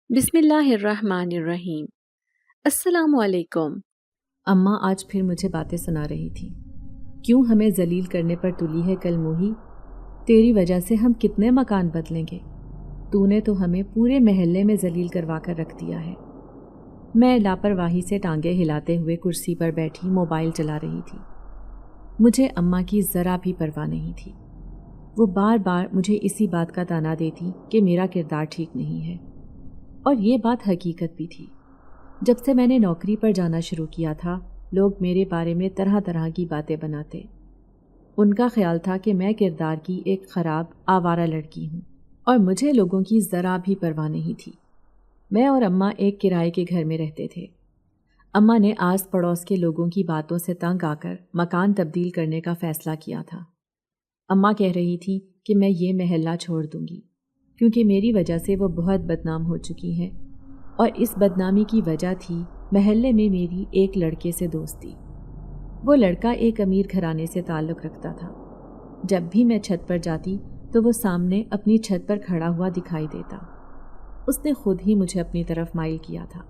بسم اللہ الرحمن الرحیم۔ السلام علیکم۔ اماں آج پھر مجھے باتیں سنا رہی تھی۔ کیوں ہمیں ذلیل کرنے پر تلی ہے کل موہی؟ تیری وجہ سے ہم کتنے مکان بدلیں گے؟ تو نے تو ہمیں پورے محلے میں ذلیل کروا کر رکھ دیا ہے۔ میں لاپرواہی سے ٹانگیں ہلاتے ہوئے کرسی پر بیٹھی موبائل چلا رہی تھی۔ مجھے اماں کی ذرا بھی پرواہ نہیں تھی۔ وہ بار بار مجھے اسی بات کا تانا دیتی کہ میرا کردار ٹھیک نہیں ہے، اور یہ بات حقیقت بھی تھی۔ جب سے میں نے نوکری پر جانا شروع کیا تھا، لوگ میرے بارے میں طرح طرح کی باتیں بناتے۔ ان کا خیال تھا کہ میں کردار کی ایک خراب آوارہ لڑکی ہوں، اور مجھے لوگوں کی ذرا بھی پرواہ نہیں تھی۔ میں اور اماں ایک کرائے کے گھر میں رہتے تھے۔ اماں نے آس پڑوس کے لوگوں کی باتوں سے تنگ آ کر مکان تبدیل کرنے کا فیصلہ کیا تھا۔ اماں کہہ رہی تھی کہ میں یہ محلہ چھوڑ دوں گی، کیونکہ میری وجہ سے وہ بہت بدنام ہو چکی ہیں، اور اس بدنامی کی وجہ تھی محلے میں میری ایک لڑکے سے دوستی۔ وہ لڑکا ایک امیر گھرانے سے تعلق رکھتا تھا۔ جب بھی میں چھت پر جاتی تو وہ سامنے اپنی چھت پر کھڑا ہوا دکھائی دیتا۔ اس نے خود ہی مجھے اپنی طرف مائل کیا تھا۔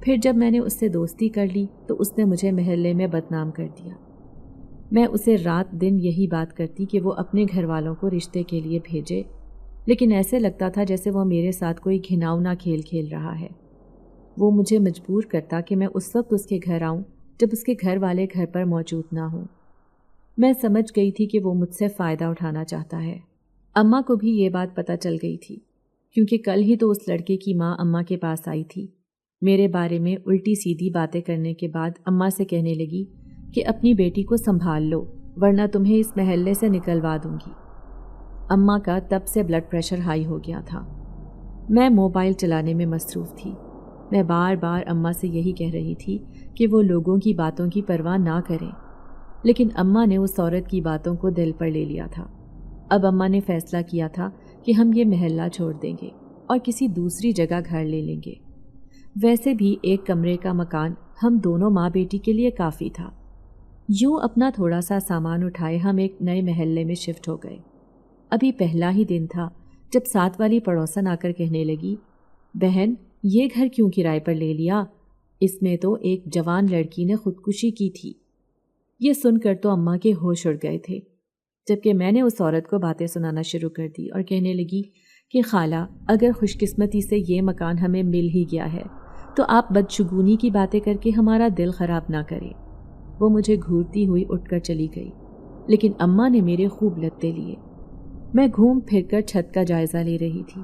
پھر جب میں نے اس سے دوستی کر لی تو اس نے مجھے محلے میں بدنام کر دیا۔ میں اسے رات دن یہی بات کرتی کہ وہ اپنے گھر والوں کو رشتے کے لیے بھیجے، لیکن ایسے لگتا تھا جیسے وہ میرے ساتھ کوئی گھناؤنا کھیل کھیل رہا ہے۔ وہ مجھے مجبور کرتا کہ میں اس وقت اس کے گھر آؤں جب اس کے گھر والے گھر پر موجود نہ ہوں۔ میں سمجھ گئی تھی کہ وہ مجھ سے فائدہ اٹھانا چاہتا ہے۔ اماں کو بھی یہ بات پتہ چل گئی تھی، کیونکہ کل ہی تو اس لڑکے کی ماں اماں کے پاس آئی تھی۔ میرے بارے میں الٹی سیدھی باتیں کرنے کے بعد اماں سے کہنے لگی کہ اپنی بیٹی کو سنبھال لو، ورنہ تمہیں اس محلے سے نکلوا دوں گی۔ اماں کا تب سے بلڈ پریشر ہائی ہو گیا تھا۔ میں موبائل چلانے میں مصروف تھی۔ میں بار بار اماں سے یہی کہہ رہی تھی کہ وہ لوگوں کی باتوں کی پرواہ نہ کریں، لیکن اماں نے اس عورت کی باتوں کو دل پر لے لیا تھا۔ اب اماں نے فیصلہ کیا تھا کہ ہم یہ محلہ چھوڑ دیں گے اور کسی دوسری جگہ گھر لے لیں گے۔ ویسے بھی ایک کمرے کا مکان ہم دونوں ماں بیٹی کے لیے کافی تھا۔ یوں اپنا تھوڑا سا سامان اٹھائے ہم ایک نئے محلے میں شفٹ ہو گئے۔ ابھی پہلا ہی دن تھا جب ساتھ والی پڑوسن آ کر کہنے لگی، بہن یہ گھر کیوں کرائے پر لے لیا؟ اس میں تو ایک جوان لڑکی نے خودکشی کی تھی۔ یہ سن کر تو اماں کے ہوش اڑ گئے تھے، جبکہ میں نے اس عورت کو باتیں سنانا شروع کر دی اور کہنے لگی کہ خالہ، اگر خوش قسمتی سے یہ مکان ہمیں مل ہی گیا ہے تو آپ بدشگونی کی باتیں کر کے ہمارا دل خراب نہ کریں۔ وہ مجھے گھورتی ہوئی اٹھ کر چلی گئی، لیکن اماں نے میرے خوب لتے لیے۔ میں گھوم پھر کر چھت کا جائزہ لے رہی تھی۔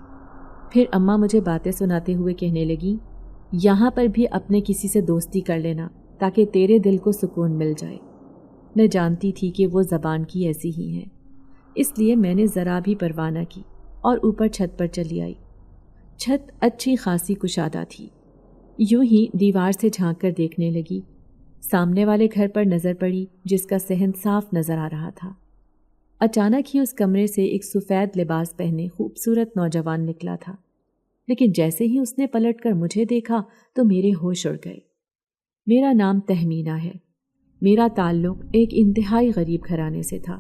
پھر اماں مجھے باتیں سناتے ہوئے کہنے لگی، یہاں پر بھی اپنے کسی سے دوستی کر لینا تاکہ تیرے دل کو سکون مل جائے۔ میں جانتی تھی کہ وہ زبان کی ایسی ہی ہیں، اس لیے میں نے ذرا بھی پرواہ نہ کی اور اوپر چھت پر چلی آئی۔ چھت اچھی خاصی کشادہ تھی۔ یوں ہی دیوار سے جھانک کر دیکھنے لگی۔ سامنے والے گھر پر نظر پڑی جس کا صحن صاف نظر آ رہا تھا۔ اچانک ہی اس کمرے سے ایک سفید لباس پہنے خوبصورت نوجوان نکلا تھا، لیکن جیسے ہی اس نے پلٹ کر مجھے دیکھا تو میرے ہوش اڑ گئے۔ میرا نام تہمینہ ہے۔ میرا تعلق ایک انتہائی غریب گھرانے سے تھا،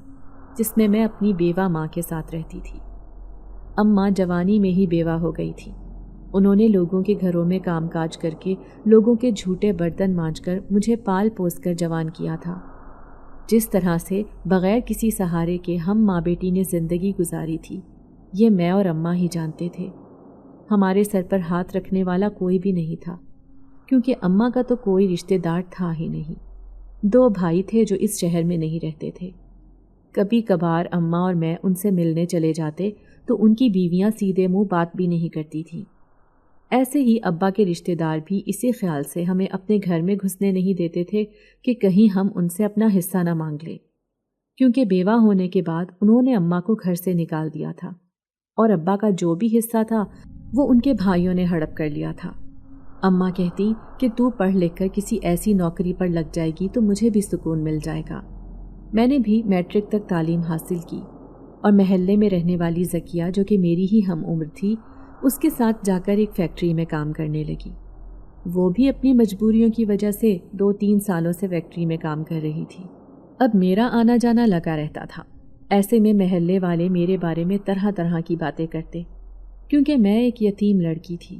جس میں میں اپنی بیوہ ماں کے ساتھ رہتی تھی۔ اماں جوانی میں ہی بیوہ ہو گئی تھی۔ انہوں نے لوگوں کے گھروں میں کام کاج کر کے، لوگوں کے جھوٹے برتن مانج کر مجھے پال پوس کر جوان کیا تھا۔ جس طرح سے بغیر کسی سہارے کے ہم ماں بیٹی نے زندگی گزاری تھی، یہ میں اور اماں ہی جانتے تھے۔ ہمارے سر پر ہاتھ رکھنے والا کوئی بھی نہیں تھا، کیونکہ اماں کا تو کوئی رشتہ دار تھا ہی نہیں۔ 2 بھائی تھے جو اس شہر میں نہیں رہتے تھے۔ کبھی کبھار اماں اور میں ان سے ملنے چلے جاتے تو ان کی بیویاں سیدھے منہ بات بھی نہیں کرتی تھیں۔ ایسے ہی ابا کے رشتہ دار بھی اسی خیال سے ہمیں اپنے گھر میں گھسنے نہیں دیتے تھے کہ کہیں ہم ان سے اپنا حصہ نہ مانگ لیں، کیونکہ بیوہ ہونے کے بعد انہوں نے اماں کو گھر سے نکال دیا تھا، اور ابا کا جو بھی حصہ تھا وہ ان کے بھائیوں نے ہڑپ کر لیا تھا۔ اماں کہتی کہ تو پڑھ لکھ کر کسی ایسی نوکری پر لگ جائے گی تو مجھے بھی سکون مل جائے گا۔ میں نے بھی میٹرک تک تعلیم حاصل کی، اور محلے میں رہنے والی زکیہ جو کہ میری ہی ہم عمر تھی، اس کے ساتھ جا کر ایک فیکٹری میں کام کرنے لگی۔ وہ بھی اپنی مجبوریوں کی وجہ سے 2-3 سالوں سے فیکٹری میں کام کر رہی تھی۔ اب میرا آنا جانا لگا رہتا تھا۔ ایسے میں محلے والے میرے بارے میں طرح طرح کی باتیں کرتے، کیونکہ میں ایک یتیم لڑکی تھی۔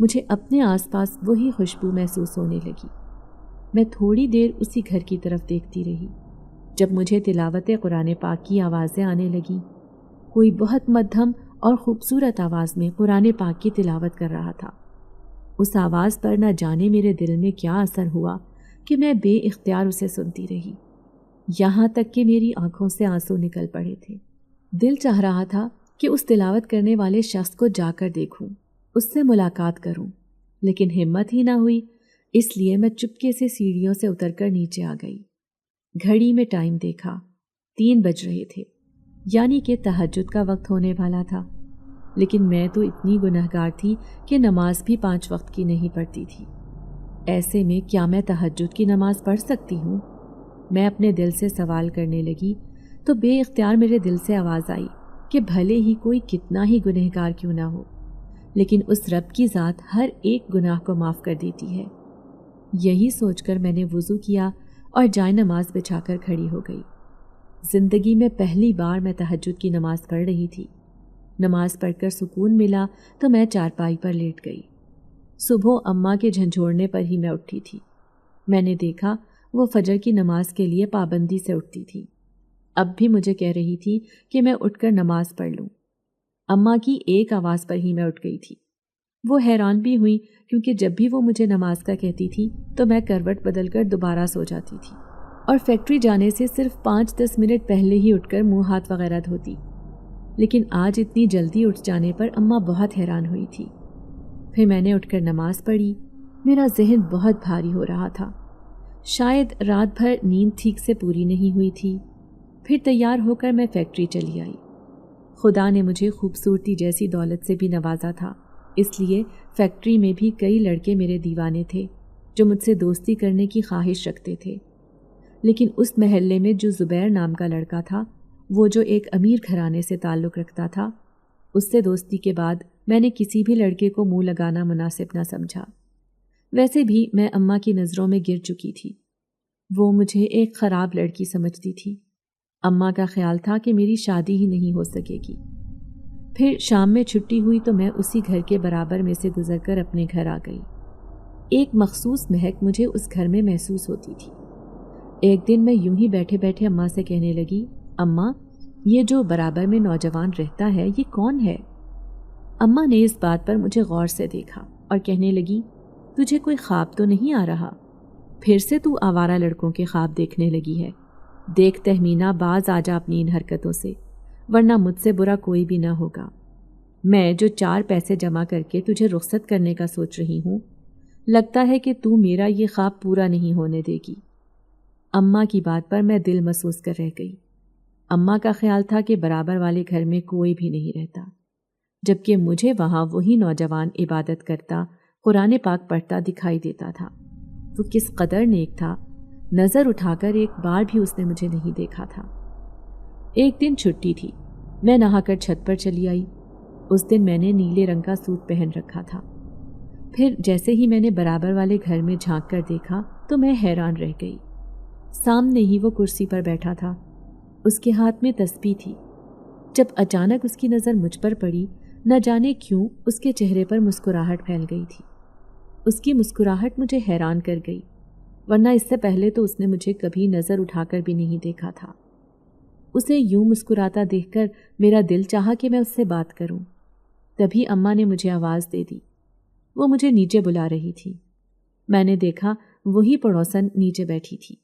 مجھے اپنے آس پاس وہی خوشبو محسوس ہونے لگی۔ میں تھوڑی دیر اسی گھر کی طرف دیکھتی رہی جب مجھے تلاوت قرآن پاک کی آوازیں آنے لگیں۔ کوئی بہت مدھم اور خوبصورت آواز میں قرآن پاک کی تلاوت کر رہا تھا۔ اس آواز پر نہ جانے میرے دل میں کیا اثر ہوا کہ میں بے اختیار اسے سنتی رہی، یہاں تک کہ میری آنکھوں سے آنسو نکل پڑے تھے۔ دل چاہ رہا تھا کہ اس تلاوت کرنے والے شخص کو جا کر دیکھوں، اس سے ملاقات کروں، لیکن ہمت ہی نہ ہوئی، اس لیے میں چپکے سے سیڑھیوں سے اتر کر نیچے آ گئی۔ گھڑی میں ٹائم دیکھا، 3 بج رہے تھے، یعنی کہ تہجد کا وقت ہونے والا تھا، لیکن میں تو اتنی گنہگار تھی کہ نماز بھی 5 وقت کی نہیں پڑھتی تھی۔ ایسے میں کیا میں تہجد کی نماز پڑھ سکتی ہوں؟ میں اپنے دل سے سوال کرنے لگی تو بے اختیار میرے دل سے آواز آئی کہ بھلے ہی کوئی کتنا ہی گنہگار کیوں نہ ہو، لیکن اس رب کی ذات ہر ایک گناہ کو معاف کر دیتی ہے۔ یہی سوچ کر میں نے وضو کیا اور جائے نماز بچھا کر کھڑی ہو گئی۔ زندگی میں پہلی بار میں تہجد کی نماز پڑھ رہی تھی۔ نماز پڑھ کر سکون ملا تو میں چارپائی پر لیٹ گئی۔ صبح اماں کے جھنجھوڑنے پر ہی میں اٹھی تھی۔ میں نے دیکھا وہ فجر کی نماز کے لیے پابندی سے اٹھتی تھی۔ اب بھی مجھے کہہ رہی تھی کہ میں اٹھ کر نماز پڑھ لوں۔ اماں کی ایک آواز پر ہی میں اٹھ گئی تھی۔ وہ حیران بھی ہوئی کیونکہ جب بھی وہ مجھے نماز کا کہتی تھی تو میں کروٹ بدل کر دوبارہ سو جاتی تھی اور فیکٹری جانے سے صرف 5-10 منٹ پہلے ہی اٹھ کر منہ ہاتھ وغیرہ دھوتی، لیکن آج اتنی جلدی اٹھ جانے پر اماں بہت حیران ہوئی تھی۔ پھر میں نے اٹھ کر نماز پڑھی۔ میرا ذہن بہت بھاری ہو رہا تھا، شاید رات بھر نیند ٹھیک سے پوری نہیں ہوئی تھی۔ پھر تیار ہو کر میں فیکٹری چلی آئی۔ خدا نے مجھے خوبصورتی جیسی دولت سے بھی نوازا تھا، اس لیے فیکٹری میں بھی کئی لڑکے میرے دیوانے تھے جو مجھ سے دوستی کرنے کی خواہش رکھتے تھے، لیکن اس محلے میں جو زبیر نام کا لڑکا تھا، وہ جو ایک امیر گھرانے سے تعلق رکھتا تھا، اس سے دوستی کے بعد میں نے کسی بھی لڑکے کو منہ لگانا مناسب نہ سمجھا۔ ویسے بھی میں اماں کی نظروں میں گر چکی تھی، وہ مجھے ایک خراب لڑکی سمجھتی تھی۔ اماں کا خیال تھا کہ میری شادی ہی نہیں ہو سکے گی۔ پھر شام میں چھٹی ہوئی تو میں اسی گھر کے برابر میں سے گزر کر اپنے گھر آ گئی۔ ایک مخصوص مہک مجھے اس گھر میں محسوس ہوتی تھی۔ ایک دن میں یوں ہی بیٹھے بیٹھے اماں سے کہنے لگی، اماں، یہ جو برابر میں نوجوان رہتا ہے یہ کون ہے؟ اماں نے اس بات پر مجھے غور سے دیکھا اور کہنے لگی، تجھے کوئی خواب تو نہیں آ رہا؟ پھر سے تو آوارہ لڑکوں کے خواب دیکھنے لگی ہے۔ دیکھ تہمینہ، باز آ جا اپنی ان حرکتوں سے، ورنہ مجھ سے برا کوئی بھی نہ ہوگا۔ میں جو 4 پیسے جمع کر کے تجھے رخصت کرنے کا سوچ رہی ہوں، لگتا ہے کہ تو میرا یہ خواب پورا نہیں ہونے دے گی۔ اماں کی بات پر میں دل محسوس کر رہ گئی۔ اماں کا خیال تھا کہ برابر والے گھر میں کوئی بھی نہیں رہتا، جبکہ مجھے وہاں وہی نوجوان عبادت کرتا، قرآن پاک پڑھتا دکھائی دیتا تھا۔ وہ کس قدر نیک تھا، نظر اٹھا کر ایک بار بھی اس نے مجھے نہیں دیکھا تھا۔ ایک دن چھٹی تھی، میں نہا کر چھت پر چلی آئی۔ اس دن میں نے نیلے رنگ کا سوٹ پہن رکھا تھا۔ پھر جیسے ہی میں نے برابر والے گھر میں جھانک کر دیکھا تو میں حیران رہ گئی۔ سامنے ہی وہ کرسی پر بیٹھا تھا، اس کے ہاتھ میں تسبیح تھی۔ جب اچانک اس کی نظر مجھ پر پڑی، نہ جانے کیوں اس کے چہرے پر مسکراہٹ پھیل گئی تھی۔ اس کی مسکراہٹ مجھے حیران کر گئی، ورنہ اس سے پہلے تو اس نے مجھے کبھی نظر اٹھا کر بھی نہیں دیکھا تھا۔ اسے یوں مسکراتا دیکھ کر میرا دل چاہا کہ میں اس سے بات کروں۔ تبھی اماں نے مجھے آواز دے دی۔ وہ مجھے نیچے بلا رہی تھی۔ میں نے دیکھا وہی پڑوسن نیچے بیٹھی تھی۔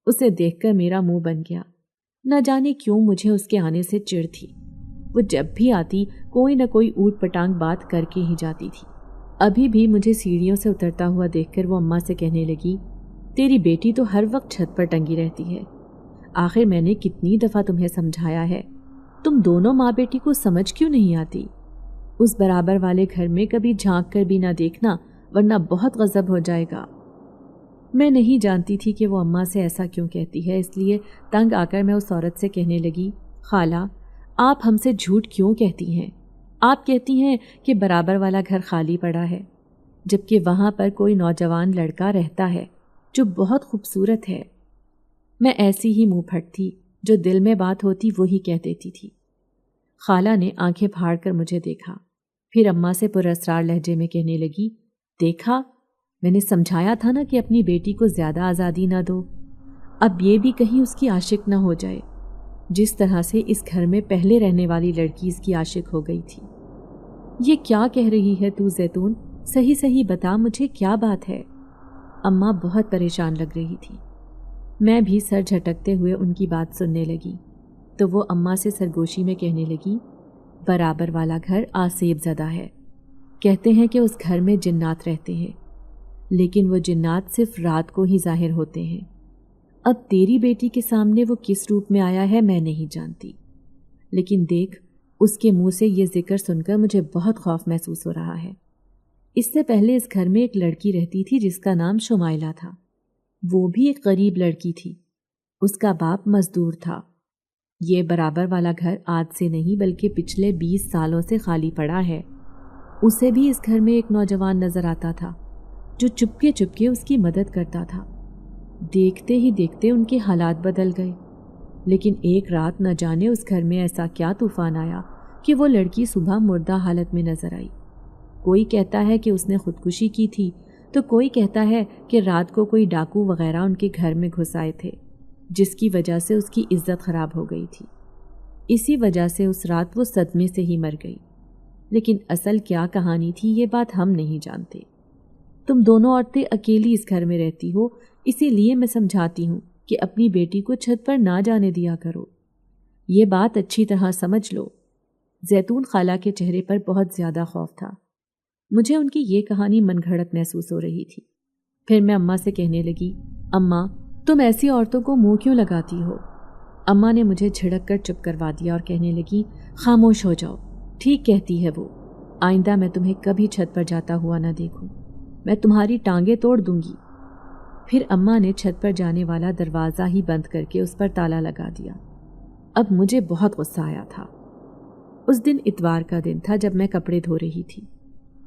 اسے دیکھ کر میرا منہ بن گیا۔ نہ جانے کیوں مجھے اس کے آنے سے چڑ تھی۔ وہ جب بھی آتی کوئی نہ کوئی اوٹ پٹانگ بات کر کے ہی جاتی تھی۔ ابھی بھی مجھے سیڑھیوں سے اترتا ہوا دیکھ کر وہ اماں سے کہنے لگی، تیری بیٹی تو ہر وقت چھت پر ٹنگی رہتی ہے، آخر میں نے کتنی دفعہ تمہیں سمجھایا ہے، تم دونوں ماں بیٹی کو سمجھ کیوں نہیں آتی؟ اس برابر والے گھر میں کبھی جھانک کر بھی نہ دیکھنا، ورنہ بہت غضب ہو جائے گا۔ میں نہیں جانتی تھی کہ وہ اماں سے ایسا کیوں کہتی ہے، اس لیے تنگ آ کر میں اس عورت سے کہنے لگی، خالہ، آپ ہم سے جھوٹ کیوں کہتی ہیں؟ آپ کہتی ہیں کہ برابر والا گھر خالی پڑا ہے، جبکہ وہاں پر کوئی نوجوان لڑکا رہتا ہے جو بہت خوبصورت ہے۔ میں ایسی ہی منہ پھٹ تھی، جو دل میں بات ہوتی وہی کہہ دیتی تھی۔ خالہ نے آنکھیں پھاڑ کر مجھے دیکھا، پھر اماں سے پراسرار لہجے میں کہنے لگی، دیکھا، میں نے سمجھایا تھا نا کہ اپنی بیٹی کو زیادہ آزادی نہ دو، اب یہ بھی کہیں اس کی عاشق نہ ہو جائے، جس طرح سے اس گھر میں پہلے رہنے والی لڑکی اس کی عاشق ہو گئی تھی۔ یہ کیا کہہ رہی ہے تو زیتون؟ صحیح صحیح بتا مجھے، کیا بات ہے؟ اماں بہت پریشان لگ رہی تھی۔ میں بھی سر جھٹکتے ہوئے ان کی بات سننے لگی تو وہ اماں سے سرگوشی میں کہنے لگی، برابر والا گھر آسیب زدہ ہے، کہتے ہیں کہ اس گھر میں جنات رہتے ہیں، لیکن وہ جنات صرف رات کو ہی ظاہر ہوتے ہیں۔ اب تیری بیٹی کے سامنے وہ کس روپ میں آیا ہے میں نہیں جانتی، لیکن دیکھ، اس کے منہ سے یہ ذکر سن کر مجھے بہت خوف محسوس ہو رہا ہے۔ اس سے پہلے اس گھر میں ایک لڑکی رہتی تھی جس کا نام شمائلہ تھا، وہ بھی ایک غریب لڑکی تھی، اس کا باپ مزدور تھا۔ یہ برابر والا گھر آج سے نہیں بلکہ پچھلے 20 سالوں سے خالی پڑا ہے۔ اسے بھی اس گھر میں ایک نوجوان نظر آتا تھا جو چپکے چپکے اس کی مدد کرتا تھا۔ دیکھتے ہی دیکھتے ان کے حالات بدل گئے، لیکن ایک رات نہ جانے اس گھر میں ایسا کیا طوفان آیا کہ وہ لڑکی صبح مردہ حالت میں نظر آئی۔ کوئی کہتا ہے کہ اس نے خودکشی کی تھی تو کوئی کہتا ہے کہ رات کو کوئی ڈاکو وغیرہ ان کے گھر میں گھس آئے تھے، جس کی وجہ سے اس کی عزت خراب ہو گئی تھی۔ اسی وجہ سے اس رات وہ صدمے سے ہی مر گئی، لیکن اصل کیا کہانی تھی یہ بات ہم نہیں جانتے۔ تم دونوں عورتیں اکیلی اس گھر میں رہتی ہو، اسی لیے میں سمجھاتی ہوں کہ اپنی بیٹی کو چھت پر نہ جانے دیا کرو۔ یہ بات اچھی طرح سمجھ لو۔ زیتون خالہ کے چہرے پر بہت زیادہ خوف تھا۔ مجھے ان کی یہ کہانی من گھڑت محسوس ہو رہی تھی۔ پھر میں اماں سے کہنے لگی، اماں، تم ایسی عورتوں کو منہ کیوں لگاتی ہو؟ اماں نے مجھے جھڑک کر چپ کروا دیا اور کہنے لگی، خاموش ہو جاؤ، ٹھیک کہتی ہے وہ، آئندہ میں تمہیں کبھی چھت پر جاتا ہوا نہ دیکھوں، میں تمہاری ٹانگیں توڑ دوں گی۔ پھر اماں نے چھت پر جانے والا دروازہ ہی بند کر کے اس پر تالا لگا دیا۔ اب مجھے بہت غصہ آیا تھا۔ اس دن اتوار کا دن تھا جب میں کپڑے دھو رہی تھی۔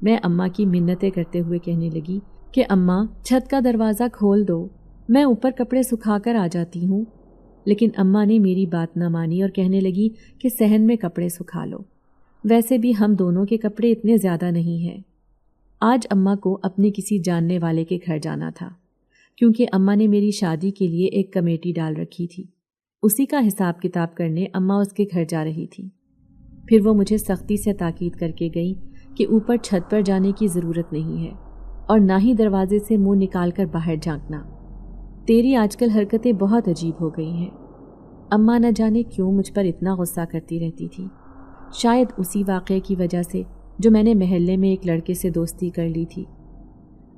میں اماں کی منتیں کرتے ہوئے کہنے لگی کہ اماں، چھت کا دروازہ کھول دو، میں اوپر کپڑے سکھا کر آ جاتی ہوں۔ لیکن اماں نے میری بات نہ مانی اور کہنے لگی کہ صحن میں کپڑے سکھا لو، ویسے بھی ہم دونوں کے کپڑے اتنے زیادہ نہیں ہیں۔ آج اماں کو اپنے کسی جاننے والے کے گھر جانا تھا، کیونکہ اماں نے میری شادی کے لیے ایک کمیٹی ڈال رکھی تھی، اسی کا حساب کتاب کرنے اماں اس کے گھر جا رہی تھی۔ پھر وہ مجھے سختی سے تاکید کر کے گئی کہ اوپر چھت پر جانے کی ضرورت نہیں ہے اور نہ ہی دروازے سے منہ نکال کر باہر جھانکنا۔ تیری آج کل حرکتیں بہت عجیب ہو گئی ہیں۔ اماں نہ جانے کیوں مجھ پر اتنا غصہ کرتی رہتی تھی، شاید اسی واقعے کی وجہ سے جو میں نے محلے میں ایک لڑکے سے دوستی کر لی تھی۔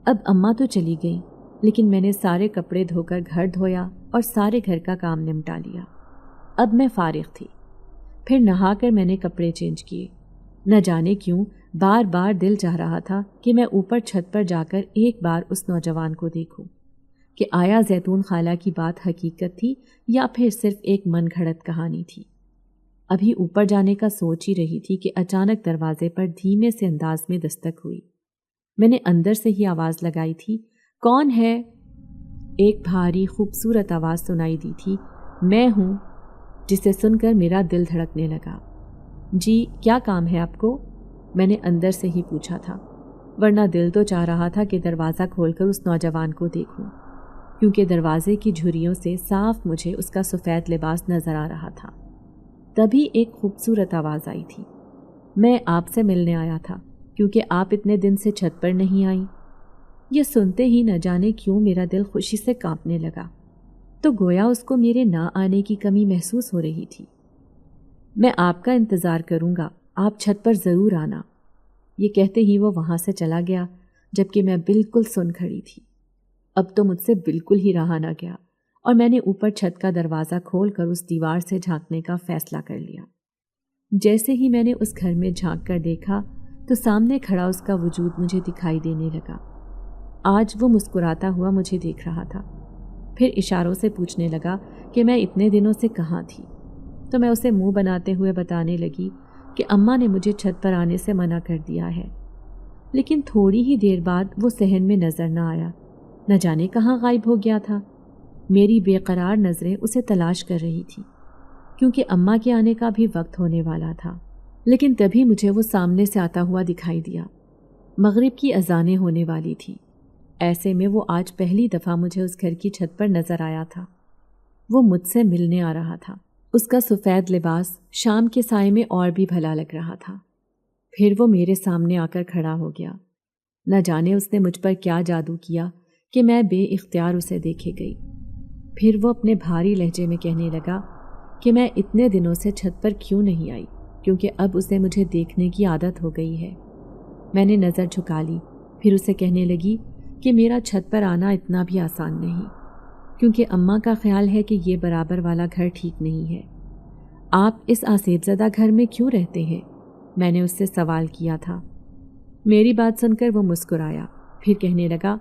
اب اماں تو چلی گئی، لیکن میں نے سارے کپڑے دھو کر گھر دھویا اور سارے گھر کا کام نمٹا لیا۔ اب میں فارغ تھی۔ پھر نہا کر میں نے کپڑے چینج کیے۔ نہ جانے کیوں بار بار دل چاہ رہا تھا کہ میں اوپر چھت پر جا کر ایک بار اس نوجوان کو دیکھوں کہ آیا زیتون خالہ کی بات حقیقت تھی یا پھر صرف ایک من گھڑت کہانی تھی۔ ابھی اوپر جانے کا سوچ ہی رہی تھی کہ اچانک دروازے پر دھیمے سے انداز میں دستک ہوئی۔ میں نے اندر سے ہی آواز لگائی تھی، کون ہے؟ ایک بھاری خوبصورت آواز سنائی دی تھی، میں ہوں، جسے سن کر میرا دل دھڑکنے لگا۔ جی، کیا کام ہے آپ کو؟ میں نے اندر سے ہی پوچھا تھا، ورنہ دل تو چاہ رہا تھا کہ دروازہ کھول کر اس نوجوان کو دیکھوں، کیونکہ دروازے کی جھریوں سے صاف مجھے اس کا سفید لباس نظر آ رہا تھا۔ تبھی ایک خوبصورت آواز آئی تھی، میں آپ سے ملنے آیا تھا کیونکہ آپ اتنے دن سے چھت پر نہیں آئیں۔ یہ سنتے ہی نہ جانے کیوں میرا دل خوشی سے کانپنے لگا، تو گویا اس کو میرے نہ آنے کی کمی محسوس ہو رہی تھی۔ میں آپ کا انتظار کروں گا، آپ چھت پر ضرور آنا۔ یہ کہتے ہی وہ وہاں سے چلا گیا، جبکہ میں بالکل سن کھڑی تھی۔ اب تو مجھ سے بالکل ہی رہا نہ گیا اور میں نے اوپر چھت کا دروازہ کھول کر اس دیوار سے جھانکنے کا فیصلہ کر لیا۔ جیسے ہی میں نے اس گھر میں جھانک کر دیکھا تو سامنے کھڑا اس کا وجود مجھے دکھائی دینے لگا۔ آج وہ مسکراتا ہوا مجھے دیکھ رہا تھا، پھر اشاروں سے پوچھنے لگا کہ میں اتنے دنوں سے کہاں تھی، تو میں اسے منہ بناتے ہوئے بتانے لگی کہ اماں نے مجھے چھت پر آنے سے منع کر دیا ہے۔ لیکن تھوڑی ہی دیر بعد وہ صحن میں نظر نہ آیا، نہ جانے کہاں غائب ہو گیا تھا۔ میری بے قرار نظریں اسے تلاش کر رہی تھی، کیونکہ اماں کے آنے کا بھی وقت ہونے والا تھا۔ لیکن تبھی مجھے وہ سامنے سے آتا ہوا دکھائی دیا۔ مغرب کی اذانیں ہونے والی تھی۔ ایسے میں وہ آج پہلی دفعہ مجھے اس گھر کی چھت پر نظر آیا تھا۔ وہ مجھ سے ملنے آ رہا تھا۔ اس کا سفید لباس شام کے سائے میں اور بھی بھلا لگ رہا تھا۔ پھر وہ میرے سامنے آ کر کھڑا ہو گیا۔ نہ جانے اس نے مجھ پر کیا جادو کیا کہ میں بے اختیار اسے دیکھے گئی۔ پھر وہ اپنے بھاری لہجے میں کہنے لگا کہ میں اتنے دنوں سے چھت پر کیوں نہیں آئی، کیونکہ اب اسے مجھے دیکھنے کی عادت ہو گئی ہے۔ میں نے نظر جھکا لی، پھر اسے کہنے لگی کہ میرا چھت پر آنا اتنا بھی آسان نہیں، کیونکہ اماں کا خیال ہے کہ یہ برابر والا گھر ٹھیک نہیں ہے۔ آپ اس آسیب زدہ گھر میں کیوں رہتے ہیں؟ میں نے اس سے سوال کیا تھا۔ میری بات سن کر وہ مسکرایا، پھر کہنے لگا،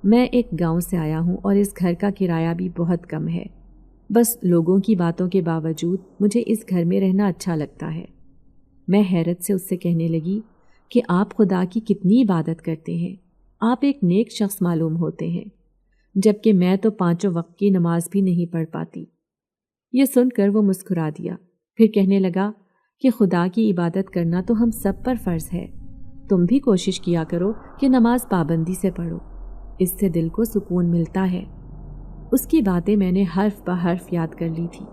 میں ایک گاؤں سے آیا ہوں اور اس گھر کا کرایہ بھی بہت کم ہے۔ بس لوگوں کی باتوں کے باوجود مجھے اس گھر میں رہنا اچھا لگتا ہے۔ میں حیرت سے اس سے کہنے لگی کہ آپ خدا کی کتنی عبادت کرتے ہیں، آپ ایک نیک شخص معلوم ہوتے ہیں، جبکہ میں تو 5 وقت کی نماز بھی نہیں پڑھ پاتی۔ یہ سن کر وہ مسکرا دیا، پھر کہنے لگا کہ خدا کی عبادت کرنا تو ہم سب پر فرض ہے، تم بھی کوشش کیا کرو کہ نماز پابندی سے پڑھو، اس سے دل کو سکون ملتا ہے۔ اس کی باتیں میں نے حرف بہ حرف یاد کر لی تھی۔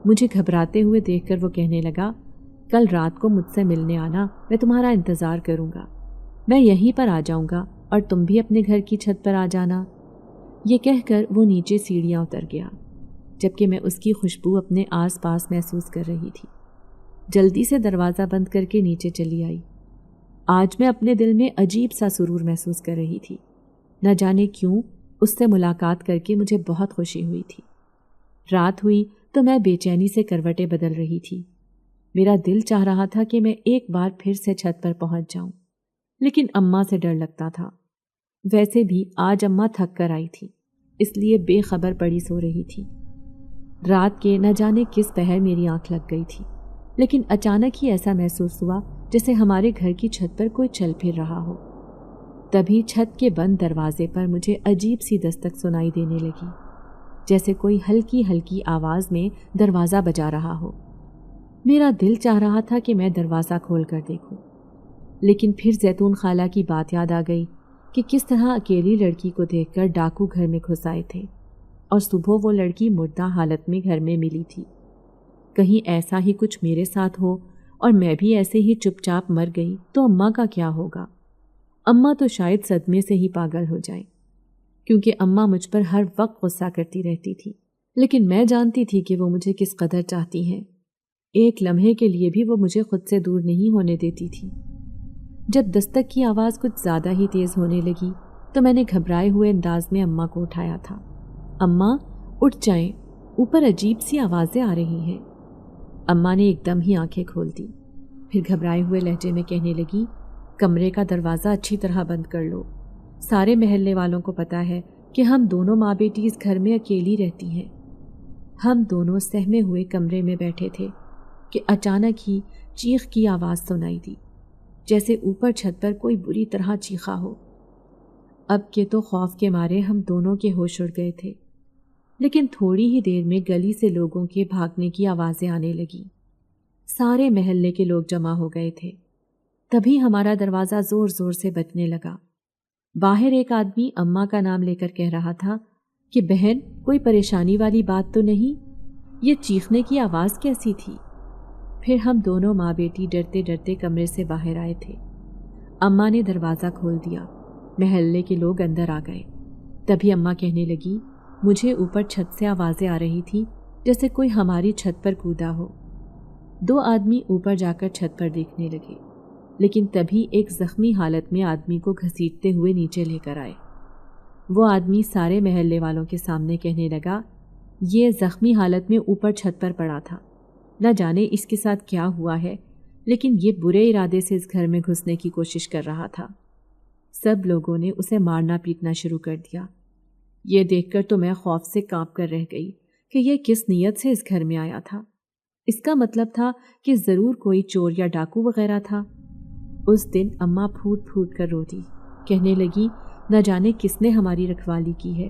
مجھے گھبراتے ہوئے دیکھ کر وہ کہنے لگا، کل رات کو مجھ سے ملنے آنا، میں تمہارا انتظار کروں گا، میں یہیں پر آ جاؤں گا اور تم بھی اپنے گھر کی چھت پر آ جانا۔ یہ کہہ کر وہ نیچے سیڑھیاں اتر گیا، جبکہ میں اس کی خوشبو اپنے آس پاس محسوس کر رہی تھی۔ جلدی سے دروازہ بند کر کے نیچے چلی آئی۔ آج میں اپنے دل میں عجیب سا سرور محسوس کر رہی تھی۔ نہ جانے کیوں اس سے ملاقات کر کے مجھے بہت خوشی ہوئی تھی۔ رات ہوئی تو میں بے چینی سے کروٹیں بدل رہی تھی۔ میرا دل چاہ رہا تھا کہ میں ایک بار پھر سے چھت پر پہنچ جاؤں، لیکن اماں سے ڈر لگتا تھا۔ ویسے بھی آج اماں تھک کر آئی تھی، اس لیے بے خبر پڑی سو رہی تھی۔ رات کے نہ جانے کس پہر میری آنکھ لگ گئی تھی، لیکن اچانک ہی ایسا محسوس ہوا جیسے ہمارے گھر کی چھت پر کوئی چل پھر رہا ہو۔ تبھی چھت کے بند دروازے پر مجھے عجیب سی دستک سنائی دینے لگی، جیسے کوئی ہلکی ہلکی آواز میں دروازہ بجا رہا ہو۔ میرا دل چاہ رہا تھا کہ میں دروازہ کھول کر دیکھوں، لیکن پھر زیتون خالہ کی بات یاد آ گئی کہ کس طرح اکیلی لڑکی کو دیکھ کر ڈاکو گھر میں گھس آئے تھے اور صبح وہ لڑکی مردہ حالت میں گھر میں ملی تھی۔ کہیں ایسا ہی کچھ میرے ساتھ ہو اور میں بھی ایسے ہی چپ چاپ مر گئی تو اماں کا کیا ہوگا؟ اماں تو شاید صدمے سے ہی پاگل ہو جائیں، کیونکہ اماں مجھ پر ہر وقت غصہ کرتی رہتی تھی، لیکن میں جانتی تھی کہ وہ مجھے کس قدر چاہتی ہیں۔ ایک لمحے کے لیے بھی وہ مجھے خود سے دور نہیں ہونے دیتی تھی۔ جب دستک کی آواز کچھ زیادہ ہی تیز ہونے لگی تو میں نے گھبرائے ہوئے انداز میں اماں کو اٹھایا تھا۔ اماں اٹھ جائیں، اوپر عجیب سی آوازیں آ رہی ہیں۔ اماں نے ایک دم ہی آنکھیں کھول دی، پھر گھبرائے ہوئے لہجے میں کہنے لگی، کمرے کا دروازہ اچھی طرح بند کر لو، سارے محلے والوں کو پتا ہے کہ ہم دونوں ماں بیٹی اس گھر میں اکیلی رہتی ہیں۔ ہم دونوں سہمے ہوئے کمرے میں بیٹھے تھے کہ اچانک ہی چیخ کی آواز سنائی دی، جیسے اوپر چھت پر کوئی بری طرح چیخا ہو۔ اب کے تو خوف کے مارے ہم دونوں کے ہوش اڑ گئے تھے، لیکن تھوڑی ہی دیر میں گلی سے لوگوں کے بھاگنے کی آوازیں آنے لگیں۔ سارے محلے کے لوگ جمع ہو گئے تھے۔ تبھی ہمارا دروازہ زور زور سے بجنے لگا۔ باہر ایک آدمی اماں کا نام لے کر کہہ رہا تھا کہ بہن، کوئی پریشانی والی بات تو نہیں؟ یہ چیخنے کی آواز کیسی تھی؟ پھر ہم دونوں ماں بیٹی ڈرتے ڈرتے کمرے سے باہر آئے تھے۔ اماں نے دروازہ کھول دیا، محلے کے لوگ اندر آ گئے۔ تبھی اماں کہنے لگی، مجھے اوپر چھت سے آوازیں آ رہی تھی جیسے کوئی ہماری چھت پر کودا ہو۔ 2 آدمی اوپر جا کر چھت پر دیکھنے لگے، لیکن تبھی ایک زخمی حالت میں آدمی کو گھسیٹتے ہوئے نیچے لے کر آئے۔ وہ آدمی سارے محلے والوں کے سامنے کہنے لگا، یہ زخمی حالت میں اوپر چھت پر پڑا تھا، نہ جانے اس کے ساتھ کیا ہوا ہے، لیکن یہ برے ارادے سے اس گھر میں گھسنے کی کوشش کر رہا تھا۔ سب لوگوں نے اسے مارنا پیٹنا شروع کر دیا۔ یہ دیکھ کر تو میں خوف سے کانپ کر رہ گئی کہ یہ کس نیت سے اس گھر میں آیا تھا۔ اس کا مطلب تھا کہ ضرور کوئی چور یا ڈاکو وغیرہ تھا۔ اس دن اماں پھوٹ پھوٹ کر رو دی، کہنے لگی، نہ جانے کس نے ہماری رکھوالی کی ہے،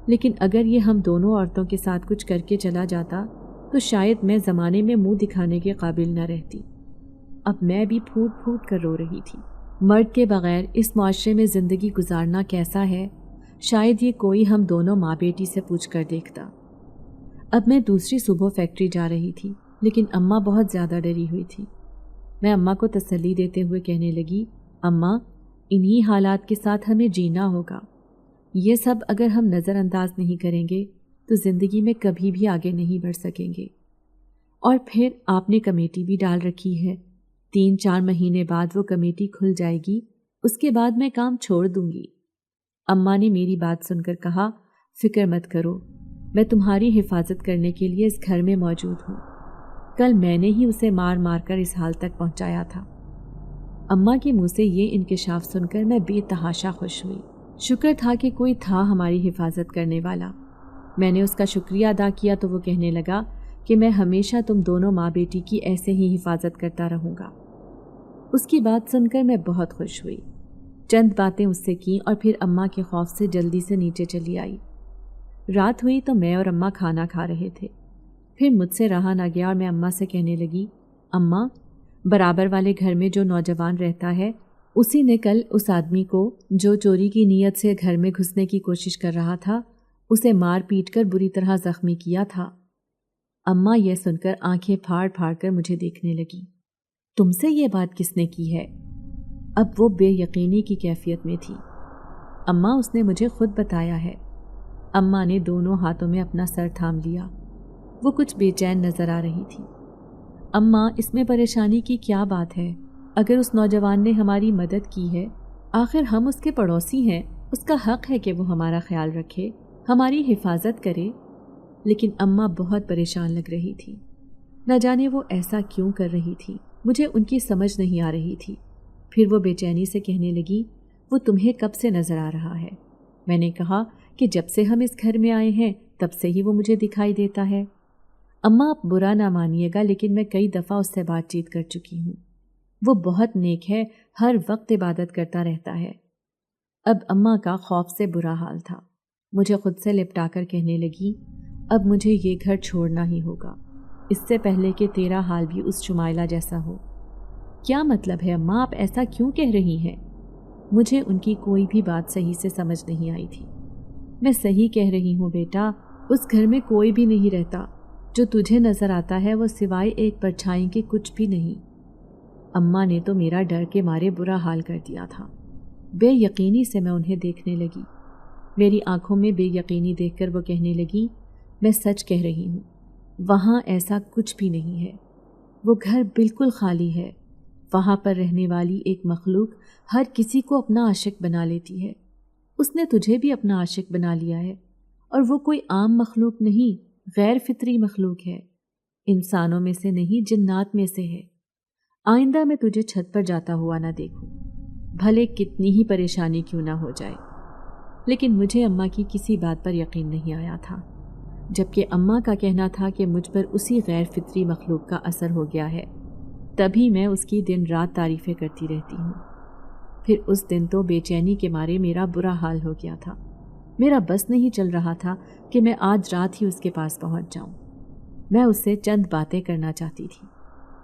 لیکن اگر یہ ہم دونوں عورتوں کے ساتھ کچھ کر کے چلا جاتا تو شاید میں زمانے میں منہ دکھانے کے قابل نہ رہتی۔ اب میں بھی پھوٹ پھوٹ کر رو رہی تھی۔ مرد کے بغیر اس معاشرے میں زندگی گزارنا کیسا ہے، شاید یہ کوئی ہم دونوں ماں بیٹی سے پوچھ کر دیکھتا۔ اب میں دوسری صبح فیکٹری جا رہی تھی، لیکن اماں بہت زیادہ ڈری ہوئی تھی۔ میں اماں کو تسلی دیتے ہوئے کہنے لگی، اماں انہی حالات کے ساتھ ہمیں جینا ہوگا، یہ سب اگر ہم نظر انداز نہیں کریں گے تو زندگی میں کبھی بھی آگے نہیں بڑھ سکیں گے۔ اور پھر آپ نے کمیٹی بھی ڈال رکھی ہے، 3-4 مہینے بعد وہ کمیٹی کھل جائے گی، اس کے بعد میں کام چھوڑ دوں گی۔ اماں نے میری بات سن کر کہا، فکر مت کرو، میں تمہاری حفاظت کرنے کے لیے اس گھر میں موجود ہوں۔ کل میں نے ہی اسے مار مار کر اس حال تک پہنچایا تھا۔ اماں کے منہ سے یہ انکشاف سن کر میں بے تحاشا خوش ہوئی۔ شکر تھا کہ کوئی تھا ہماری حفاظت کرنے والا۔ میں نے اس کا شکریہ ادا کیا تو وہ کہنے لگا کہ میں ہمیشہ تم دونوں ماں بیٹی کی ایسے ہی حفاظت کرتا رہوں گا۔ اس کی بات سن کر میں بہت خوش ہوئی، چند باتیں اس سے کیں اور پھر اماں کے خوف سے جلدی سے نیچے چلی آئی۔ رات ہوئی تو میں اور اماں کھانا کھا رہے تھے۔ پھر مجھ سے رہا نہ گیا اور میں اماں سے کہنے لگی، اماں برابر والے گھر میں جو نوجوان رہتا ہے، اسی نے کل اس آدمی کو جو چوری کی نیت سے گھر میں گھسنے کی کوشش کر رہا تھا، اسے مار پیٹ کر بری طرح زخمی کیا تھا۔ اماں یہ سن کر آنکھیں پھاڑ پھاڑ کر مجھے دیکھنے لگی۔ تم سے یہ بات کس نے کی ہے؟ اب وہ بے یقینی کی کیفیت میں تھی۔ اماں اس نے مجھے خود بتایا ہے۔ اماں نے دونوں ہاتھوں میں اپنا سر تھام لیا، وہ کچھ بے چین نظر آ رہی تھی۔ اماں اس میں پریشانی کی کیا بات ہے؟ اگر اس نوجوان نے ہماری مدد کی ہے، آخر ہم اس کے پڑوسی ہیں، اس کا حق ہے کہ وہ ہمارا خیال رکھے، ہماری حفاظت کرے۔ لیکن اماں بہت پریشان لگ رہی تھی، نہ جانے وہ ایسا کیوں کر رہی تھی، مجھے ان کی سمجھ نہیں آ رہی تھی۔ پھر وہ بے چینی سے کہنے لگی، وہ تمہیں کب سے نظر آ رہا ہے؟ میں نے کہا کہ جب سے ہم اس گھر میں آئے ہیں تب سے ہی وہ مجھے دکھائی دیتا ہے۔ اماں آپ برا نہ مانیے گا، لیکن میں کئی دفعہ اس سے بات چیت کر چکی ہوں، وہ بہت نیک ہے، ہر وقت عبادت کرتا رہتا ہے۔ اب اماں کا خوف سے برا حال تھا، مجھے خود سے لپٹا کر کہنے لگی، اب مجھے یہ گھر چھوڑنا ہی ہوگا، اس سے پہلے کہ تیرا حال بھی اس شمائلہ جیسا ہو۔ کیا مطلب ہے اماں، آپ ایسا کیوں کہہ رہی ہیں؟ مجھے ان کی کوئی بھی بات صحیح سے سمجھ نہیں آئی تھی۔ میں صحیح کہہ رہی ہوں بیٹا، اس گھر میں کوئی بھی نہیں رہتا، جو تجھے نظر آتا ہے وہ سوائے ایک پرچھائی کے کچھ بھی نہیں۔ اماں نے تو میرا ڈر کے مارے برا حال کر دیا تھا۔ بے یقینی سے میں انہیں دیکھنے لگی۔ میری آنکھوں میں بے یقینی دیکھ کر وہ کہنے لگی، میں سچ کہہ رہی ہوں، وہاں ایسا کچھ بھی نہیں ہے، وہ گھر بالکل خالی ہے۔ وہاں پر رہنے والی ایک مخلوق ہر کسی کو اپنا عاشق بنا لیتی ہے، اس نے تجھے بھی اپنا عاشق بنا لیا ہے، اور وہ کوئی عام مخلوق نہیں، غیر فطری مخلوق ہے، انسانوں میں سے نہیں جنات میں سے ہے۔ آئندہ میں تجھے چھت پر جاتا ہوا نہ دیکھوں، بھلے کتنی ہی پریشانی کیوں نہ ہو جائے۔ لیکن مجھے اماں کی کسی بات پر یقین نہیں آیا تھا، جبکہ اماں کا کہنا تھا کہ مجھ پر اسی غیر فطری مخلوق کا اثر ہو گیا ہے، تبھی میں اس کی دن رات تعریفیں کرتی رہتی ہوں۔ پھر اس دن تو بے چینی کے مارے میرا برا حال ہو گیا تھا، میرا بس نہیں چل رہا تھا کہ میں آج رات ہی اس کے پاس پہنچ جاؤں۔ میں اس سے چند باتیں کرنا چاہتی تھی،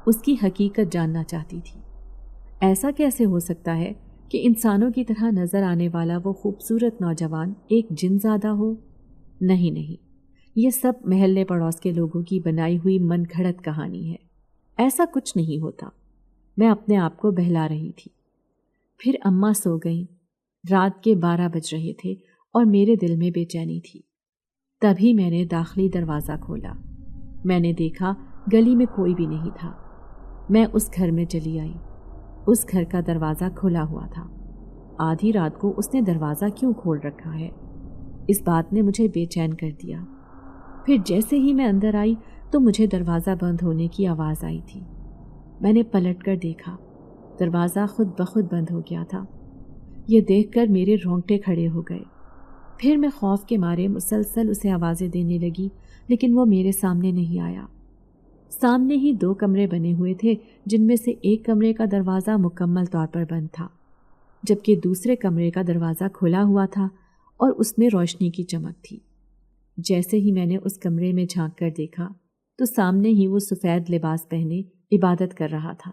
اس کی حقیقت جاننا چاہتی تھی۔ ایسا کیسے ہو سکتا ہے کہ انسانوں کی طرح نظر آنے والا وہ خوبصورت نوجوان ایک جن زادہ ہو؟ نہیں، یہ سب محلے پڑوس کے لوگوں کی بنائی ہوئی من گھڑت کہانی ہے، ایسا کچھ نہیں ہوتا۔ میں اپنے آپ کو بہلا رہی تھی۔ پھر اماں سو گئیں، رات کے 12 بج رہے تھے اور میرے دل میں بے چینی تھی۔ تبھی میں نے داخلی دروازہ کھولا، میں نے دیکھا گلی میں کوئی بھی نہیں تھا۔ میں اس گھر میں چلی آئی، اس گھر کا دروازہ کھلا ہوا تھا۔ آدھی رات کو اس نے دروازہ کیوں کھول رکھا ہے، اس بات نے مجھے بے چین کر دیا۔ پھر جیسے ہی میں اندر آئی تو مجھے دروازہ بند ہونے کی آواز آئی تھی۔ میں نے پلٹ کر دیکھا، دروازہ خود بخود بند ہو گیا تھا۔ یہ دیکھ کر میرے رونگٹے کھڑے ہو گئے۔ پھر میں خوف کے مارے مسلسل اسے آوازیں دینے لگی، لیکن وہ میرے سامنے نہیں آیا۔ سامنے ہی 2 کمرے بنے ہوئے تھے، جن میں سے ایک کمرے کا دروازہ مکمل طور پر بند تھا، جبکہ دوسرے کمرے کا دروازہ کھلا ہوا تھا اور اس میں روشنی کی چمک تھی۔ جیسے ہی میں نے اس کمرے میں جھانک کر دیکھا تو سامنے ہی وہ سفید لباس پہنے عبادت کر رہا تھا۔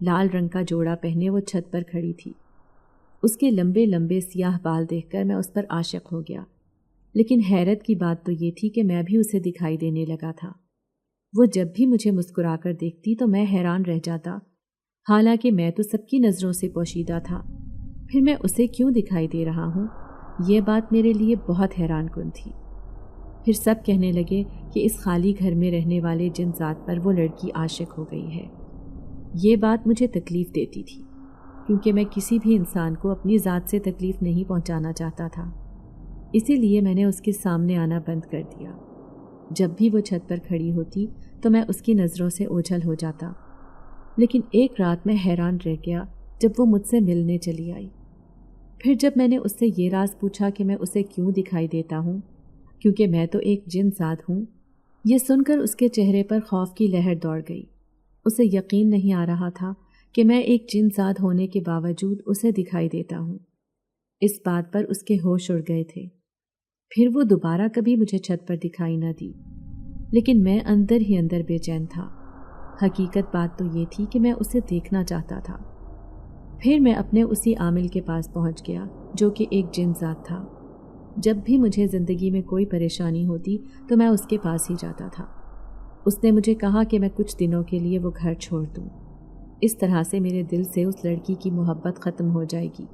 لال رنگ کا جوڑا پہنے وہ چھت پر کھڑی تھی۔ اس کے لمبے لمبے سیاہ بال دیکھ کر میں اس پر عاشق ہو گیا، لیکن حیرت کی بات تو یہ تھی کہ میں بھی اسے دکھائی دینے لگا تھا۔ وہ جب بھی مجھے مسکرا کر دیکھتی تو میں حیران رہ جاتا، حالانکہ میں تو سب کی نظروں سے پوشیدہ تھا۔ پھر میں اسے کیوں دکھائی دے رہا ہوں، یہ بات میرے لیے بہت حیران کن تھی۔ پھر سب کہنے لگے کہ اس خالی گھر میں رہنے والے جن ذات پر وہ لڑکی عاشق ہو گئی ہے۔ یہ بات مجھے تکلیف دیتی تھی، کیونکہ میں کسی بھی انسان کو اپنی ذات سے تکلیف نہیں پہنچانا چاہتا تھا۔ اسی لیے میں نے اس کے سامنے آنا بند کر دیا۔ جب بھی وہ چھت پر کھڑی ہوتی تو میں اس کی نظروں سے اوجھل ہو جاتا۔ لیکن ایک رات میں حیران رہ گیا جب وہ مجھ سے ملنے چلی آئی۔ پھر جب میں نے اس سے یہ راز پوچھا کہ میں اسے کیوں دکھائی دیتا ہوں، کیونکہ میں تو ایک جن ذات ہوں، یہ سن کر اس کے چہرے پر خوف کی لہر دوڑ گئی۔ اسے یقین نہیں آ رہا تھا کہ میں ایک جن ذات ہونے کے باوجود اسے دکھائی دیتا ہوں۔ اس بات پر اس کے ہوش اڑ گئے تھے۔ پھر وہ دوبارہ کبھی مجھے چھت پر دکھائی نہ دی، لیکن میں اندر ہی اندر بے چین تھا۔ حقیقت بات تو یہ تھی کہ میں اسے دیکھنا چاہتا تھا۔ پھر میں اپنے اسی عامل کے پاس پہنچ گیا جو کہ ایک جن ذات تھا۔ جب بھی مجھے زندگی میں کوئی پریشانی ہوتی تو میں اس کے پاس ہی جاتا تھا۔ اس نے مجھے کہا کہ میں کچھ دنوں کے لیے وہ گھر چھوڑ دوں، اس طرح سے میرے دل سے اس لڑکی کی محبت ختم ہو جائے گی۔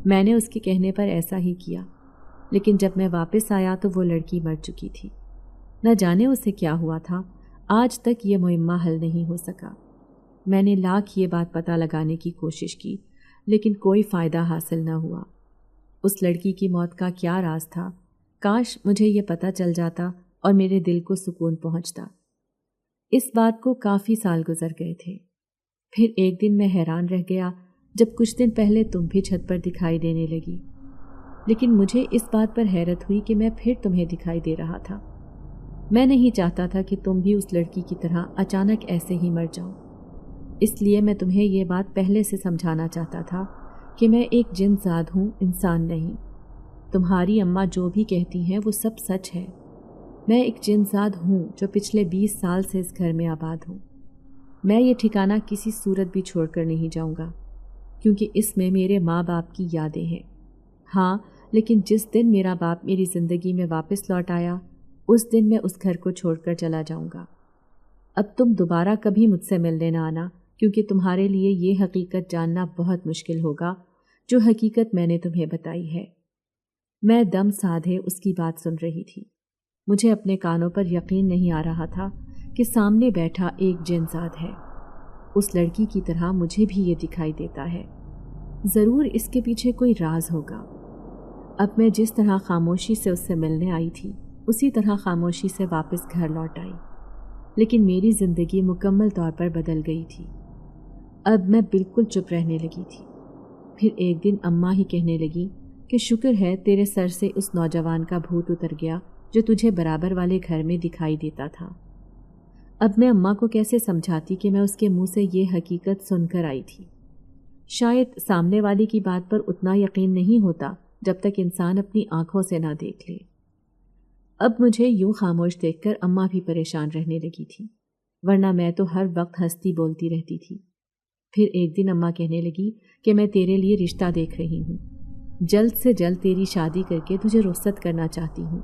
میں نے اس کے کہنے پر ایسا ہی کیا، لیکن جب میں واپس آیا تو وہ لڑکی مر چکی تھی۔ نہ جانے اسے کیا ہوا تھا، آج تک یہ معمہ حل نہیں ہو سکا۔ میں نے لاکھ یہ بات پتہ لگانے کی کوشش کی، لیکن کوئی فائدہ حاصل نہ ہوا۔ اس لڑکی کی موت کا کیا راز تھا، کاش مجھے یہ پتہ چل جاتا اور میرے دل کو سکون پہنچتا۔ اس بات کو کافی سال گزر گئے تھے۔ پھر ایک دن میں حیران رہ گیا جب کچھ دن پہلے تم بھی چھت پر دکھائی دینے لگی، لیکن مجھے اس بات پر حیرت ہوئی کہ میں پھر تمہیں دکھائی دے رہا تھا۔ میں نہیں چاہتا تھا کہ تم بھی اس لڑکی کی طرح اچانک ایسے ہی مر جاؤ، اس لیے میں تمہیں یہ بات پہلے سے سمجھانا چاہتا تھا کہ میں ایک جن ذات ہوں، انسان نہیں۔ تمہاری اماں جو بھی کہتی ہیں وہ سب سچ ہے۔ میں ایک جن ذات ہوں جو پچھلے 20 سال سے اس گھر میں آباد ہوں۔ میں یہ ٹھکانہ کسی صورت بھی چھوڑ کر نہیں جاؤں گا، کیونکہ اس میں میرے ماں باپ کی یادیں ہیں۔ ہاں، لیکن جس دن میرا باپ میری زندگی میں واپس لوٹ آیا، اس دن میں اس گھر کو چھوڑ کر چلا جاؤں گا۔ اب تم دوبارہ کبھی مجھ سے ملنے نہ آنا، کیونکہ تمہارے لیے یہ حقیقت جاننا بہت مشکل ہوگا جو حقیقت میں نے تمہیں بتائی ہے۔ میں دم سادھے اس کی بات سن رہی تھی۔ مجھے اپنے کانوں پر یقین نہیں آ رہا تھا کہ سامنے بیٹھا ایک جن ذات ہے۔ اس لڑکی کی طرح مجھے بھی یہ دکھائی دیتا ہے۔ ضرور اس کے پیچھے کوئی راز ہوگا۔ اب میں جس طرح خاموشی سے اس سے ملنے آئی تھی، اسی طرح خاموشی سے واپس گھر لوٹ آئی، لیکن میری زندگی مکمل طور پر بدل گئی تھی۔ اب میں بالکل چپ رہنے لگی تھی۔ پھر ایک دن اماں ہی کہنے لگی کہ شکر ہے تیرے سر سے اس نوجوان کا بھوت اتر گیا جو تجھے برابر والے گھر میں دکھائی دیتا تھا۔ اب میں اماں کو کیسے سمجھاتی کہ میں اس کے منہ سے یہ حقیقت سن کر آئی تھی۔ شاید سامنے والی کی بات پر اتنا یقین نہیں ہوتا جب تک انسان اپنی آنکھوں سے نہ دیکھ لے۔ اب مجھے یوں خاموش دیکھ کر اماں بھی پریشان رہنے لگی تھی، ورنہ میں تو ہر وقت ہنستی بولتی رہتی تھی۔ پھر ایک دن اماں کہنے لگی کہ میں تیرے لیے رشتہ دیکھ رہی ہوں، جلد سے جلد تیری شادی کر کے تجھے رخصت کرنا چاہتی ہوں۔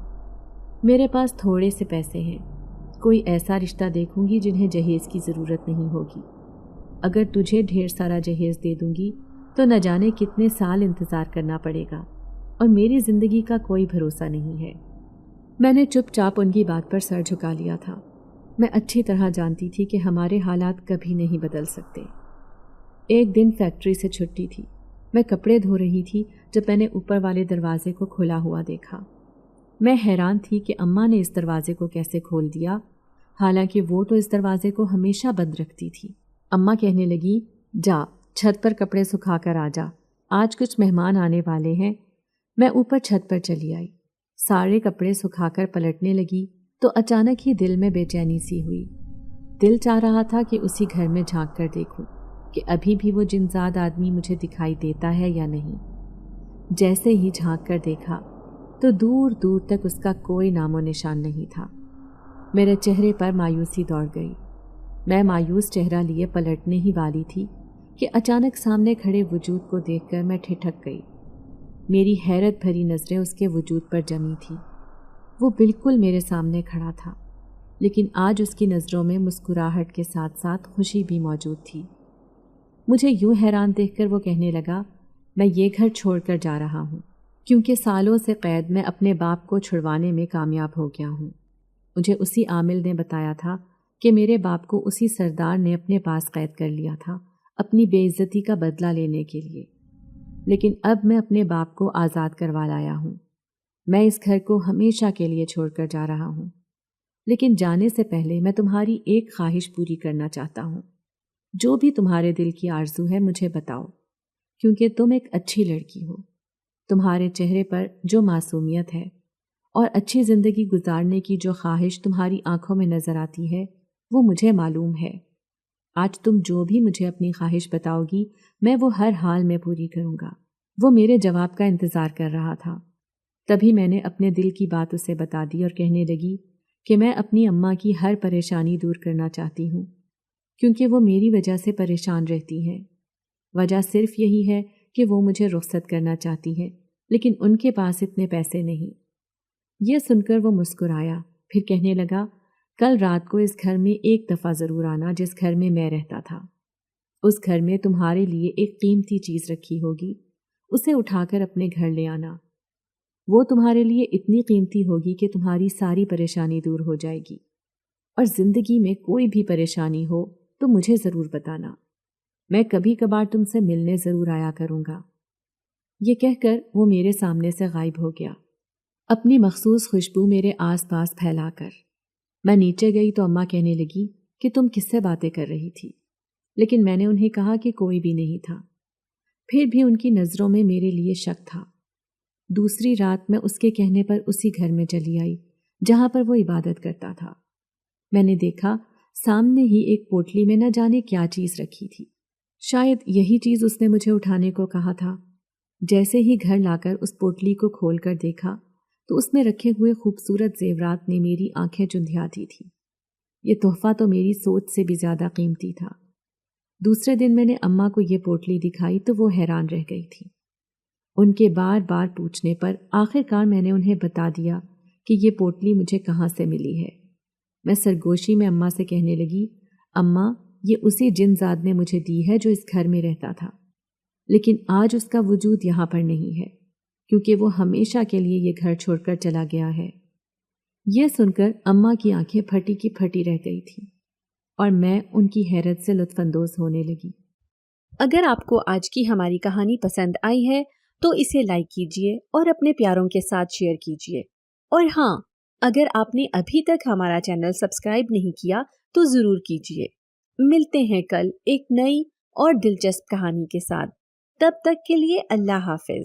میرے پاس تھوڑے سے پیسے ہیں، کوئی ایسا رشتہ دیکھوں گی جنہیں جہیز کی ضرورت نہیں ہوگی۔ اگر تجھے ڈھیر سارا جہیز دے دوں گی تو نہ جانے کتنے سال انتظار کرنا پڑے گا، اور میری زندگی کا کوئی بھروسہ نہیں ہے۔ میں نے چپ چاپ ان کی بات پر سر جھکا لیا تھا۔ میں اچھی طرح جانتی تھی کہ ہمارے حالات کبھی نہیں بدل سکتے۔ ایک دن فیکٹری سے چھٹی تھی، میں کپڑے دھو رہی تھی جب میں نے اوپر والے دروازے کو کھلا ہوا دیکھا۔ میں حیران تھی کہ اماں نے اس دروازے کو کیسے کھول دیا، حالانکہ وہ تو اس دروازے کو ہمیشہ بند رکھتی تھی۔ اماں کہنے لگی، جا چھت پر کپڑے سکھا کر آ جا، آج کچھ مہمان آنے والے ہیں۔ میں اوپر چھت پر چلی آئی، سارے کپڑے سکھا کر پلٹنے لگی تو اچانک ہی دل میں بے چینی سی ہوئی۔ دل چاہ رہا تھا کہ اسی گھر میں جھانک کر دیکھوں کہ ابھی بھی وہ جنزاد آدمی مجھے دکھائی دیتا ہے یا نہیں۔ جیسے ہی جھانک کر دیکھا تو دور دور تک اس کا کوئی نام و نشان نہیں تھا۔ میرے چہرے پر مایوسی دوڑ گئی۔ میں مایوس چہرہ لیے پلٹنے ہی والی تھی کہ اچانک سامنے کھڑے وجود کو دیکھ کر میں ٹھٹک گئی۔ میری حیرت بھری نظریں اس کے وجود پر جمی تھیں۔ وہ بالکل میرے سامنے کھڑا تھا، لیکن آج اس کی نظروں میں مسکراہٹ کے ساتھ ساتھ خوشی بھی موجود تھی۔ مجھے یوں حیران دیکھ کر وہ کہنے لگا، میں یہ گھر چھوڑ کر جا رہا ہوں کیونکہ سالوں سے قید میں اپنے باپ کو چھڑوانے میں کامیاب ہو گیا ہوں۔ مجھے اسی عامل نے بتایا تھا کہ میرے باپ کو اسی سردار نے اپنے پاس قید کر لیا تھا اپنی بے عزتی کا بدلہ لینے کے لیے، لیکن اب میں اپنے باپ کو آزاد کروا لایا ہوں۔ میں اس گھر کو ہمیشہ کے لیے چھوڑ کر جا رہا ہوں، لیکن جانے سے پہلے میں تمہاری ایک خواہش پوری کرنا چاہتا ہوں۔ جو بھی تمہارے دل کی آرزو ہے مجھے بتاؤ، کیونکہ تم ایک اچھی لڑکی ہو۔ تمہارے چہرے پر جو معصومیت ہے اور اچھی زندگی گزارنے کی جو خواہش تمہاری آنکھوں میں نظر آتی ہے وہ مجھے معلوم ہے۔ آج تم جو بھی مجھے اپنی خواہش بتاؤ گی میں وہ ہر حال میں پوری کروں گا۔ وہ میرے جواب کا انتظار کر رہا تھا۔ تبھی میں نے اپنے دل کی بات اسے بتا دی اور کہنے لگی کہ میں اپنی اماں کی ہر پریشانی دور کرنا چاہتی ہوں، کیونکہ وہ میری وجہ سے پریشان رہتی ہیں۔ وجہ صرف یہی ہے کہ وہ مجھے رخصت کرنا چاہتی ہے، لیکن ان کے پاس اتنے پیسے نہیں۔ یہ سن کر وہ مسکرایا، پھر کہنے لگا، کل رات کو اس گھر میں ایک دفعہ ضرور آنا جس گھر میں میں رہتا تھا۔ اس گھر میں تمہارے لیے ایک قیمتی چیز رکھی ہوگی، اسے اٹھا کر اپنے گھر لے آنا۔ وہ تمہارے لیے اتنی قیمتی ہوگی کہ تمہاری ساری پریشانی دور ہو جائے گی، اور زندگی میں کوئی بھی پریشانی ہو تو مجھے ضرور بتانا، میں کبھی کبھار تم سے ملنے ضرور آیا کروں گا۔ یہ کہہ کر وہ میرے سامنے سے غائب ہو گیا، اپنی مخصوص خوشبو میرے آس پاس پھیلا کر۔ میں نیچے گئی تو اماں کہنے لگی کہ تم کس سے باتیں کر رہی تھی، لیکن میں نے انہیں کہا کہ کوئی بھی نہیں تھا۔ پھر بھی ان کی نظروں میں میرے لیے شک تھا۔ دوسری رات میں اس کے کہنے پر اسی گھر میں چلی آئی جہاں پر وہ عبادت کرتا تھا۔ میں نے دیکھا سامنے ہی ایک پوٹلی میں نہ جانے کیا چیز رکھی تھی، شاید یہی چیز اس نے مجھے اٹھانے کو کہا تھا۔ جیسے ہی گھر لا کر اس پوٹلی کو کھول کر دیکھا تو اس میں رکھے ہوئے خوبصورت زیورات نے میری آنکھیں چندھیا دی تھی۔ یہ تحفہ تو میری سوچ سے بھی زیادہ قیمتی تھا۔ دوسرے دن میں نے اماں کو یہ پوٹلی دکھائی تو وہ حیران رہ گئی تھی۔ ان کے بار بار پوچھنے پر آخر کار میں نے انہیں بتا دیا کہ یہ پوٹلی مجھے کہاں سے ملی ہے۔ میں سرگوشی میں اماں سے کہنے لگی، اماں یہ اسی جن زاد نے مجھے دی ہے جو اس گھر میں رہتا تھا، لیکن آج اس کا وجود یہاں پر نہیں ہے کیونکہ وہ ہمیشہ کے لیے یہ گھر چھوڑ کر چلا گیا ہے۔ یہ سن کر اماں کی آنکھیں پھٹی کی پھٹی رہ گئی تھیں اور میں ان کی حیرت سے لطف اندوز ہونے لگی۔ اگر آپ کو آج کی ہماری کہانی پسند آئی ہے تو اسے لائک کیجیے اور اپنے پیاروں کے ساتھ شیئر کیجیے، اور ہاں، اگر آپ نے ابھی تک ہمارا چینل سبسکرائب نہیں کیا تو ضرور کیجیے۔ ملتے ہیں کل ایک نئی اور دلچسپ کہانی کے ساتھ، تب تک کے لیے اللہ حافظ۔